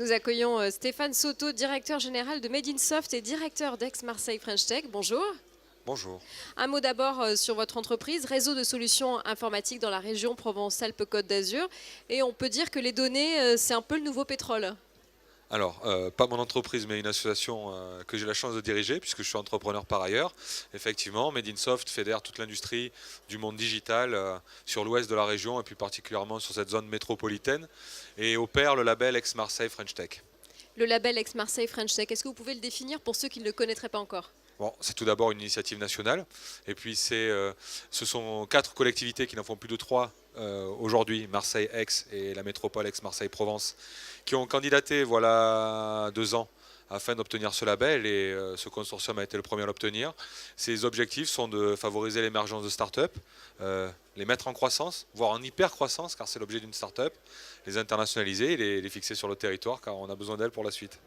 Nous accueillons Stéphane Soto, directeur général de Made in Soft et directeur d'Aix-Marseille French Tech. Bonjour. Bonjour. Un mot d'abord sur votre entreprise, réseau de solutions informatiques dans la région Provence-Alpes-Côte d'Azur. Et on peut dire que les données, c'est un peu le nouveau pétrole. Alors, pas mon entreprise, mais une association que j'ai la chance de diriger, puisque je suis entrepreneur par ailleurs. Effectivement, Made in Soft fédère toute l'industrie du monde digital sur l'ouest de la région, et plus particulièrement sur cette zone métropolitaine, et opère le label Aix-Marseille French Tech. Le label Aix-Marseille French Tech, est-ce que vous pouvez le définir pour ceux qui ne le connaîtraient pas encore ? Bon, c'est tout d'abord une initiative nationale, et puis ce sont 4 collectivités qui n'en font plus de 3 aujourd'hui, Marseille, Aix et la métropole Aix-Marseille-Provence, qui ont candidaté voilà 2 ans afin d'obtenir ce label, et ce consortium a été le premier à l'obtenir. Ses objectifs sont de favoriser l'émergence de start-up, les mettre en croissance, voire en hyper-croissance, car c'est l'objet d'une start-up, les internationaliser et les fixer sur le territoire, car on a besoin d'elles pour la suite.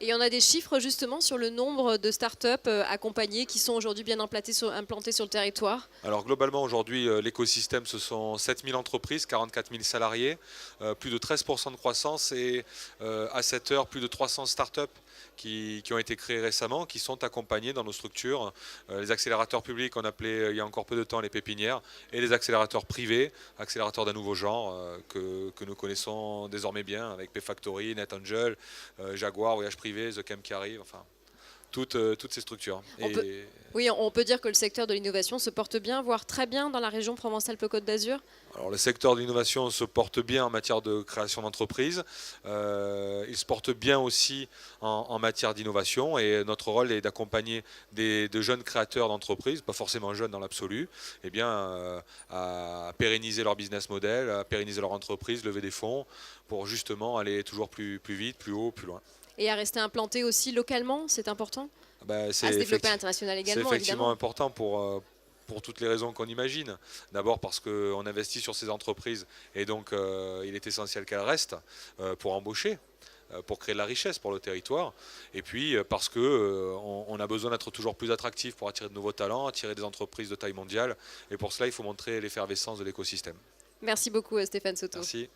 Et on a des chiffres justement sur le nombre de startups accompagnées qui sont aujourd'hui bien implantées sur le territoire. Alors globalement aujourd'hui l'écosystème, ce sont 7000 entreprises, 44 000 salariés, plus de 13% de croissance, et à cette heure plus de 300 startups qui ont été créées récemment, qui sont accompagnées dans nos structures. Les accélérateurs publics, on appelait il y a encore peu de temps les pépinières, et les accélérateurs privés, accélérateurs d'un nouveau genre que nous connaissons désormais bien avec Pfactory, NetAngel, Jaguar, Voyage Privé, The Camp qui arrive, enfin toutes ces structures. Oui, on peut dire que le secteur de l'innovation se porte bien, voire très bien dans la région Provence-Alpes-Côte d'Azur. Alors, le secteur de l'innovation se porte bien en matière de création d'entreprises. Il se porte bien aussi en matière d'innovation, et notre rôle est d'accompagner de jeunes créateurs d'entreprises, pas forcément jeunes dans l'absolu, à pérenniser leur business model, à pérenniser leur entreprise, lever des fonds pour justement aller toujours plus vite, plus haut, plus loin. Et à rester implanté aussi localement, c'est important. À se développer à l'international également. C'est effectivement évidemment. important pour toutes les raisons qu'on imagine. D'abord parce qu'on investit sur ces entreprises, et donc il est essentiel qu'elles restent pour embaucher, pour créer de la richesse pour le territoire, et puis parce qu'on a besoin d'être toujours plus attractif pour attirer de nouveaux talents, attirer des entreprises de taille mondiale, et pour cela il faut montrer l'effervescence de l'écosystème. Merci beaucoup Stéphane Soto. Merci.